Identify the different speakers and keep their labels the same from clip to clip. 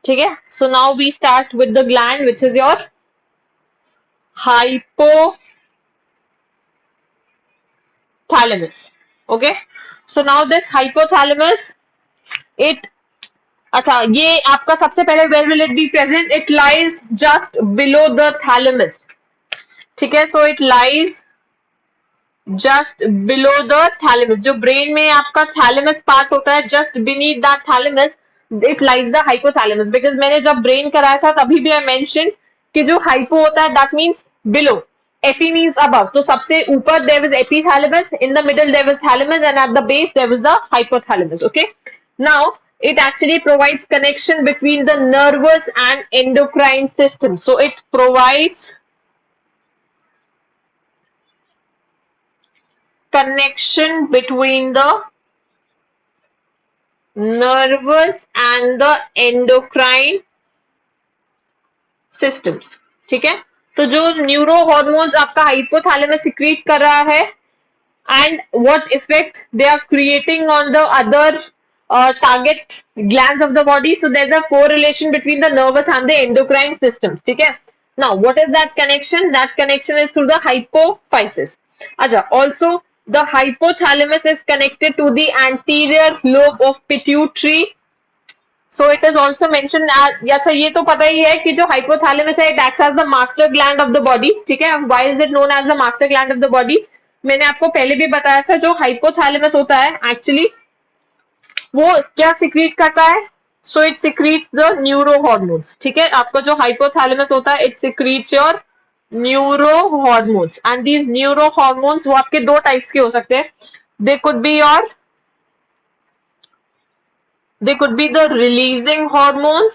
Speaker 1: ठीक है. So now we start with the gland which is your hypothalamus. Okay. So now this hypothalamus, it, अच्छा, ये आपका सबसे पहले where will it be present? It lies just below the thalamus. ठीक है. So it lies just below the thalamus. जो brain में आपका थैलेमस पार्ट होता है, just beneath that thalamus it lies the hypothalamus. because मैंने जब ब्रेन कराया था तभी भी आई मेंशन कि जो हाइपो होता है that means below, epi means above. तो सबसे ऊपर there is epithalamus, in the middle there is thalamus, and at the base there is the hypothalamus. Okay. Now it actually provides connection between the nervous and endocrine system. So it provides connection between the nervous and the endocrine systems. ठीक है. तो जो neuro hormones आपका hypothalamus secrete कर रहा है and what effect they are creating on the other target glands of the body. So there's a correlation between the nervous and the endocrine systems. ठीक है. Now what is that connection? That connection is through the hypophysis. अच्छा, also the hypothalamus is connected to the anterior lobe of pituitary. So it is also mentioned as, अच्छा ये तो पता ही है कि जो hypothalamus है, it acts as the master gland of the body. ठीक है. Why is it known as the master gland of the body? मैंने आपको पहले भी बताया था, जो hypothalamus होता है एक्चुअली वो क्या सिक्रीट करता है? So it secretes the neuro hormones. ठीक है. आपका जो हाइपोथैलेमस होता है, it secretes your neuro hormones. And these neuro hormones वो आपके दो टाइप्स के हो सकते हैं. They could be your, they could be the releasing hormones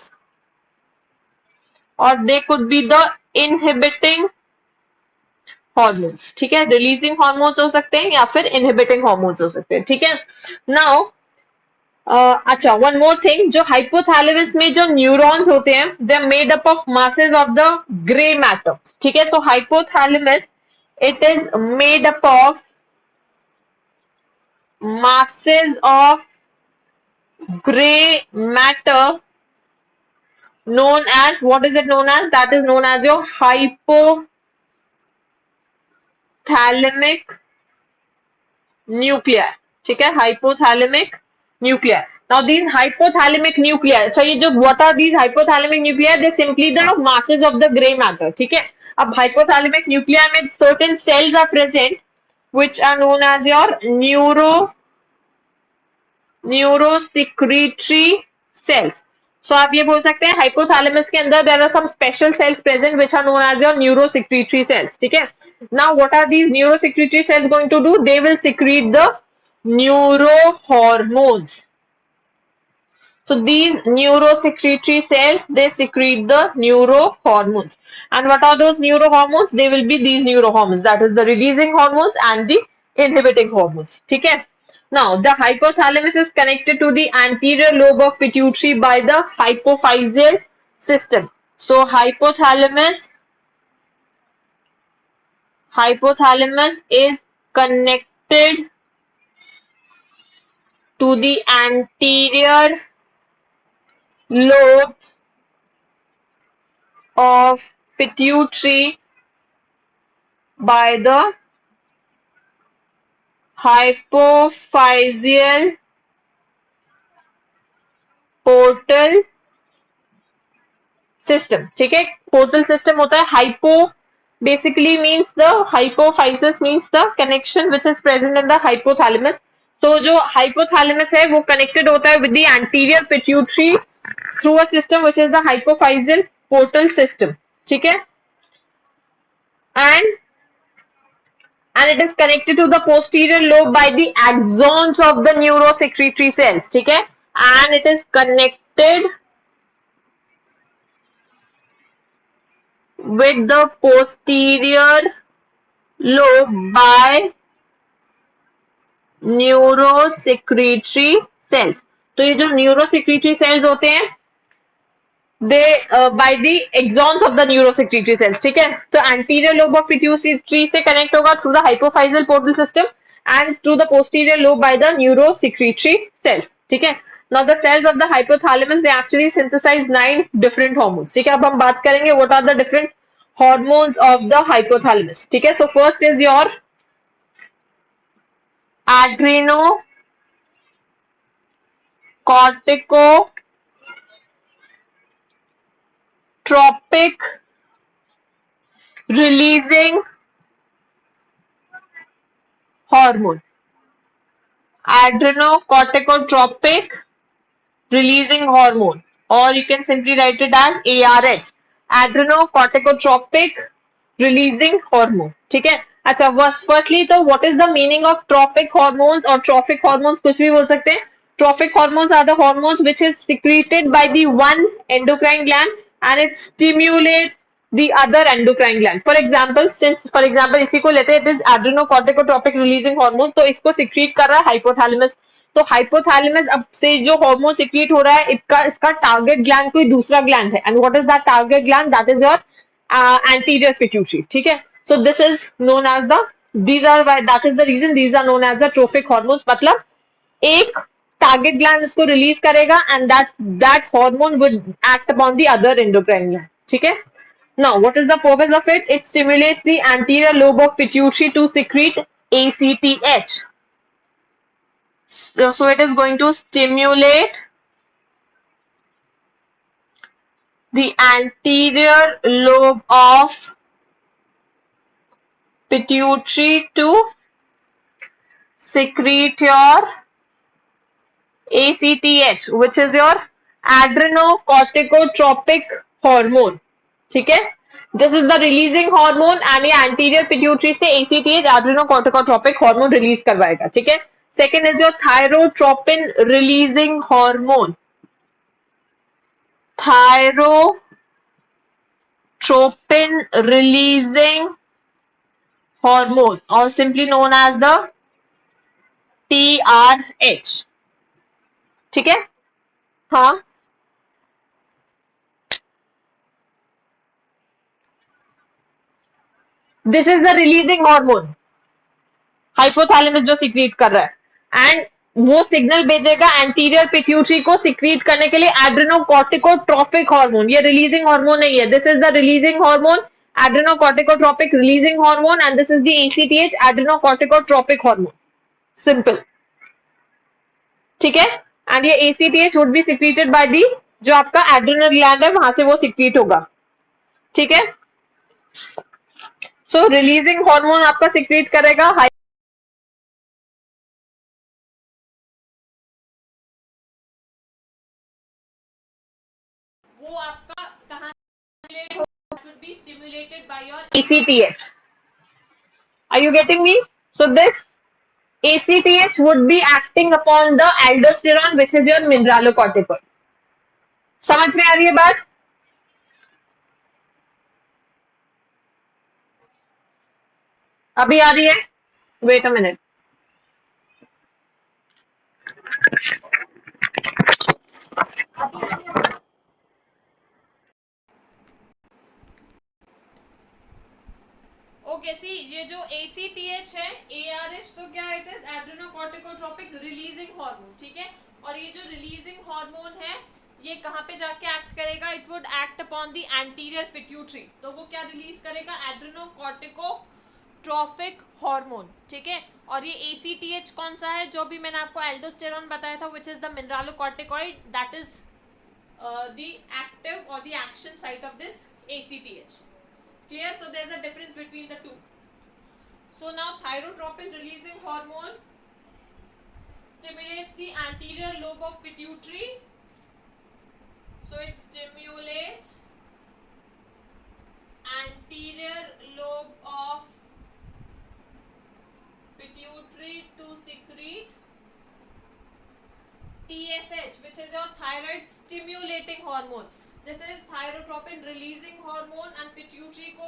Speaker 1: or they could be the inhibiting hormones. ठीक है. releasing hormones हो सकते हैं या फिर inhibiting hormones हो सकते हैं. ठीक है. now अच्छा, वन मोर थिंग, जो हाइपोथैलेमस में जो न्यूरॉन्स होते हैं, they are made up of masses of the grey matter. ठीक है. So hypothalamus, it is made up of masses of gray matter known as, what is it known as? That is known as your hypothalamic nuclei. ठीक है. hypothalamic nuclei. Now these hypothalamic nuclei, so ये जो what are these hypothalamic nuclei? They simply the masses of the gray matter. ठीक है. अब hypothalamic nuclei में certain cells are present which are known as your neurosecretory cells. So आप ये बोल सकते हैं hypothalamus के अंदर there are some special cells present which are known as your neurosecretory cells. ठीक है. Now what are these neurosecretory cells going to do? They will secrete the neurohormones. So these neurosecretory cells, they secrete the neurohormones. And what are those neurohormones? They will be these neurohormones, that is the releasing hormones and the inhibiting hormones. ठीक है. Now the hypothalamus is connected to the anterior lobe of pituitary by the hypophyseal system. So hypothalamus is connected to the anterior lobe of pituitary by the hypophyseal portal system. ठीक है. portal system होता है. hypo basically means the hypophysis means the connection which is present in the hypothalamus. So जो hypothalamus है वो connected होता है with the anterior pituitary through a system which is the hypophyseal portal system. ठीक है. and it is connected to the posterior lobe by the axons of the neurosecretory cells. ठीक है. and it is connected with the posterior lobe by neurosecretory cells. तो ये जो neurosecretory cells होते हैं, they by the axons of the neurosecretory cells. ठीक है. तो anterior lobe of pituitary से connect होगा through the hypophyseal portal system and through the posterior lobe by the neurosecretory cells. ठीक है. Now the cells of the hypothalamus, they actually synthesize 9 different hormones. ठीक है, अब हम बात करेंगे what are the different hormones of the hypothalamus. ठीक है, so first is your adrenocorticotropic releasing hormone. Adrenocorticotropic releasing hormone, or you can simply write it as ARH, adrenocorticotropic releasing hormone. ठीक है, अच्छा फर्स्टली तो what is the meaning of tropic hormones और trophic hormones, कुछ भी बोल सकते हैं. Trophic hormones are the hormones which is secreted by the one endocrine gland and it stimulate the other endocrine gland. For example, इसी को लेते हैं, it is adrenocorticotropic releasing hormone, तो इसको secrete कर रहा है hypothalamus. तो हाइपोथैलेमस अब से जो हार्मोन सिक्रीट हो रहा है, इसका टारगेट ग्लैंड कोई दूसरा ग्लैंड है. And what is that target gland? That is your anterior pituitary. ठीक है, so this is known as the that is the reason these are known as the trophic hormones. मतलब एक target gland उसको release करेगा and that hormone would act upon the other endocrine gland. ठीक है, now what is the purpose of it? It stimulates the anterior lobe of pituitary to secrete ACTH. So it is going to stimulate the anterior lobe of pituitary to secrete your ACTH, which is your adrenocorticotropic hormone. ठीक है, this is the releasing hormone and ये anterior pituitary से ACTH adrenocorticotropic hormone release करवाएगा. ठीक है, second is your thyrotropin releasing hormone. Thyrotropin releasing hormone, or simply known as the TRH. ठीक है, हाँ, this is the releasing hormone hypothalamus जो secrete कर रहा है, एंड वो सिग्नल भेजेगा एंटीरियर पिट्यूटरी को सिक्रीट करने के लिए एड्रेनोकॉर्टिकोट्रोपिक हार्मोन. ये रिलीजिंग हार्मोन नहीं है, this is the releasing hormone adrenocorticotropic releasing hormone, and this is the ACTH adrenocorticotropic hormone. Simple. ठीक है, एंड ये ACTH would be secreted by the जो आपका एड्रेनल ग्लैंड है वहां से वो सिक्रीट होगा. ठीक है, सो रिलीजिंग हार्मोन आपका सिक्रीट करेगा वो आपका कहां would be stimulated by your ACTH. Are you getting me? So this ACTH would be acting upon the aldosterone, which is your mineralocorticoid. समझ में आ रही है बात? अभी आ रही है? Wait a minute. Okay see, ये जो ACTH है, ARH, तो क्या है? It is adrenocorticotropic releasing hormone. ठीक है, और ये जो रिलीजिंग हार्मोन है ये कहां पे जाके एक्ट करेगा? It would act upon the anterior pituitary. तो वो क्या रिलीज करेगा? Adrenocorticotropic hormone. ठीक है, और ये ACTH कौन सा है? जो भी मैंने आपको एल्डोस्टेरोन बताया था, which is the mineralocorticoid, that is the active और the action site of this ACTH. Clear? So there is a difference between the two. So now thyrotropin releasing hormone stimulates the anterior lobe of pituitary. So it stimulates anterior lobe of pituitary to secrete TSH, which is your thyroid stimulating hormone. This is thyrotropin releasing hormone, and pituitary को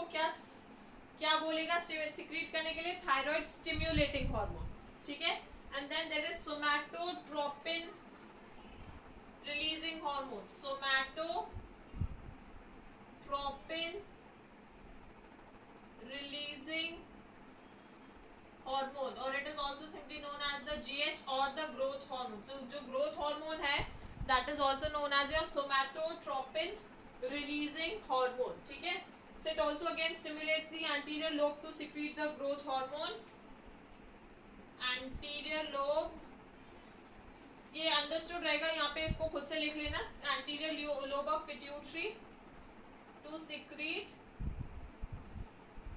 Speaker 1: क्या बोलेगा secrete करने के लिए? Thyroid stimulating hormone. ठीक है, and then there is somatotropin releasing hormone. Somatotropin releasing hormone, और it is also simply known as the GH और द ग्रोथ हार्मोन. जो ग्रोथ हार्मोन है
Speaker 2: is also known as your somatotropin releasing hormone. ठीक है, so it also again stimulates the anterior lobe to secrete the growth hormone. Anterior lobe, ये understood रहेगा, यहाँ पे इसको खुद से लिख लेना, anterior lobe of pituitary to secrete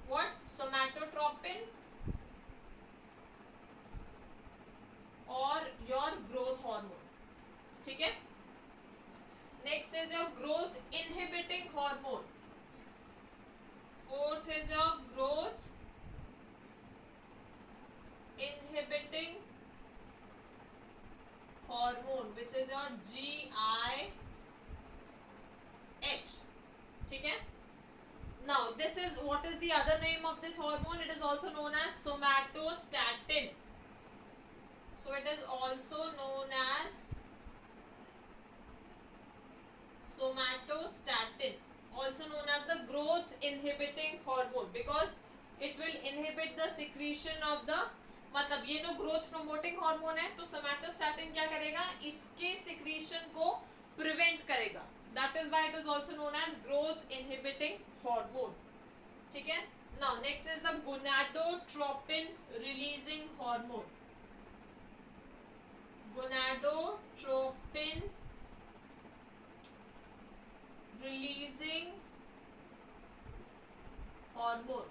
Speaker 2: what? Somatotropin और your growth hormone. ठीक है, next is your growth inhibiting hormone. Fourth is your growth inhibiting hormone, which is your GIH. ठीक है, now this is what is the other name of this hormone? It is also known as somatostatin. So it is also known as somatostatin, also known as the growth inhibiting hormone, because it will inhibit the secretion of the, मतलब ये तो growth promoting hormone है, तो somatostatin क्या करेगा? इसके secretion को prevent करेगा. That is why it is also known as growth inhibiting hormone. ठीक है, now next is the gonadotropin releasing hormone. Gonadotropin releasing hormone.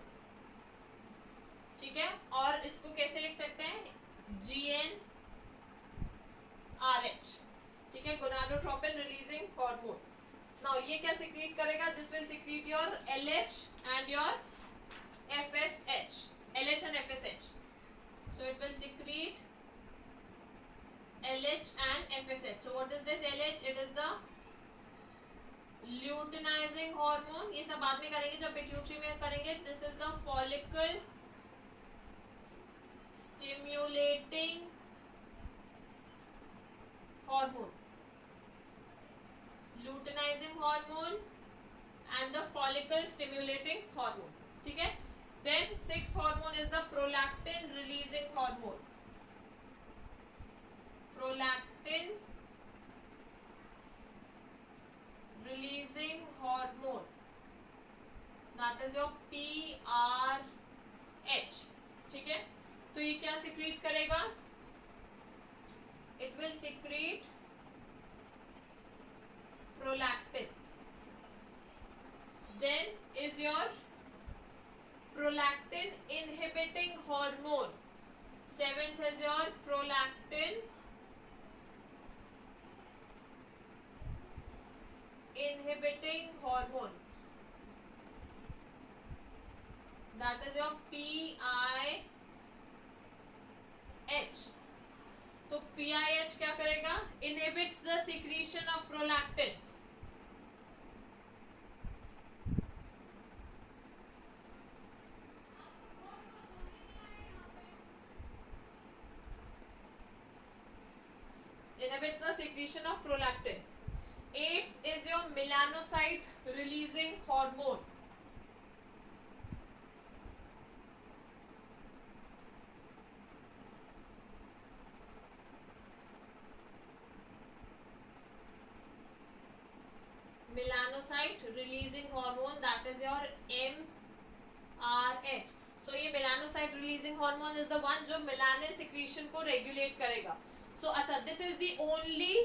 Speaker 2: ठीक है, और इसको कैसे लिख सकते हैं? GnRH. ठीक है, गोनाडोट्रोपिन रिलीजिंग हार्मोन. नाउ ये क्या सिक्रीट करेगा? This will secrete your LH and your FSH. LH and FSH. So it will secrete LH and FSH. So what is this LH? It is the luteinizing hormone. ये सब बाद में करेंगे जब pituitary में करेंगे. This is the follicle stimulating hormone, luteinizing hormone and the follicle stimulating hormone. ठीक है, then sixth hormone is the prolactin releasing hormone. Prolactin releasing hormone, that is your PRH. ठीक है, तो ये क्या सिक्रीट करेगा? It will secrete prolactin. Then is your prolactin inhibiting hormone. Seventh is your prolactin inhibiting hormone, that is your PIH. तो PIH क्या करेगा? Inhibits the secretion of prolactin. Inhibits the secretion of prolactin. Eighth is your melanocyte releasing hormone. Melanocyte releasing hormone, that is your MRH. So ये melanocyte releasing hormone is the one जो melanin secretion को regulate करेगा. So अच्छा, this is the only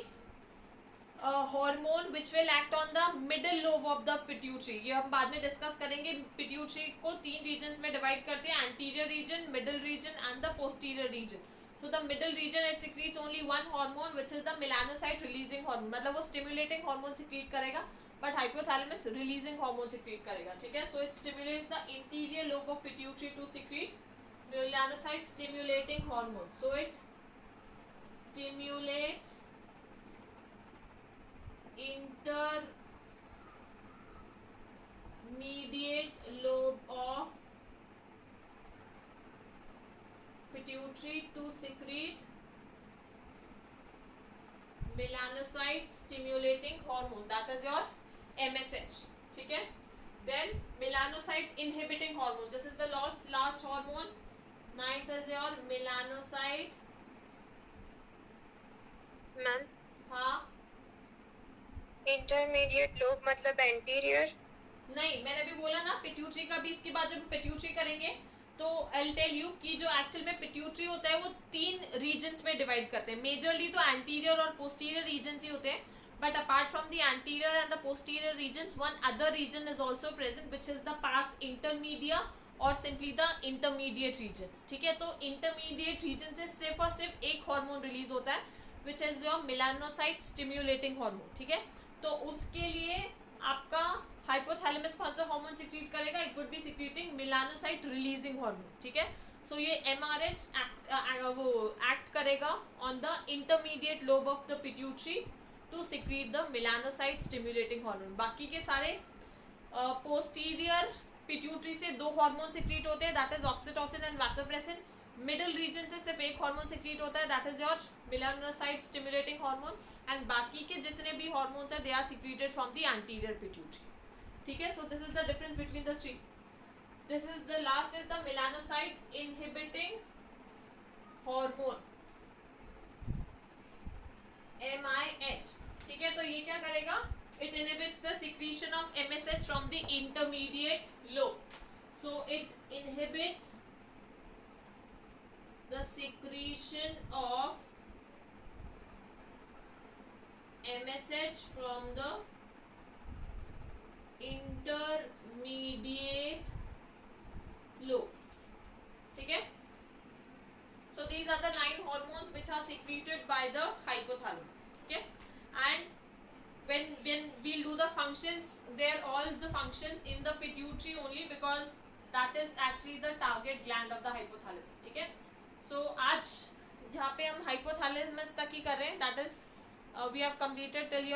Speaker 2: hormone which will act on the middle lobe of the pituitary. ये हम बाद में discuss करेंगे. पिट्यूटरी को 3 रीजन्स में डिवाइड करते हैं, anterior region, middle region and the posterior region. So the middle region it secretes only one hormone, which is the melanocyte releasing hormone. मतलब वो stimulating hormone secrete करेगा, but hypothalamus releasing hormone secrete करेगा. ठीक है, so it stimulates the interior lobe of pituitary to secrete melanocyte stimulating hormone. So it stimulates intermediate lobe of pituitary to secrete melanocyte stimulating hormone, that is your MSH. ठीक है, then melanocyte inhibiting hormone, this is the last hormone. Ninth is your melanocyte.
Speaker 1: Ma'am
Speaker 2: हाँ,
Speaker 3: intermediate lobe मतलब anterior.
Speaker 2: नहीं, मैंने भी बोला ना pituitary का भी, इसके बाद जब पिट्यूटरी करेंगे तो आई टेल यू कि जो एक्चुअल में पिट्यूटरी होता है वो 3 रीजन्स में डिवाइड करते हैं। मेजरली तो एंटीरियर और पोस्टीरियर रीजन्स ही होते हैं, but apart from the anterior and the posterior regions one other region is also present which is the pars intermedia or simply the intermediate region. ठीक है, तो इंटरमीडिएट रीजन से सिर्फ और सिर्फ एक हार्मोन रिलीज होता है which is your melanocyte stimulating hormone. ठीक है, तो उसके लिए आपका हाइपोथैलेमस कौन सा हार्मोन सिक्रीट करेगा? It would be secreting melanocyte releasing hormone. ठीक है, सो ये एमआरएच वो एक्ट करेगा on the intermediate lobe of the pituitary to secrete the melanocyte stimulating hormone. बाकी के सारे पोस्टीरियर पिट्यूटरी से 2 हार्मोन सिक्रीट होते हैं, that is oxytocin and vasopressin. Middle region से सिर्फ एक हार्मोन सिक्रीट होता है, that is your melanocyte stimulating hormone, and बाकी के जितने भी हार्मोन्स हैं they are secreted from the anterior pituitary. ठीक है, so this is the difference between the three. This is the last is the melanocyte inhibiting hormone MIH। ठीक है, तो ये क्या करेगा? It inhibits the secretion of MSH from the intermediate lobe. So it inhibits the secretion of MSH from the intermediate lobe. ठीक है, so these are the 9 hormones which are secreted by the hypothalamus. ठीक है, and when we'll do the functions, they're all the functions in the pituitary only because that is actually the target gland of the hypothalamus. ठीक है, सो आज यहाँ पे हम hypothalamus तक ही कर रहे हैं, that is we have completed till your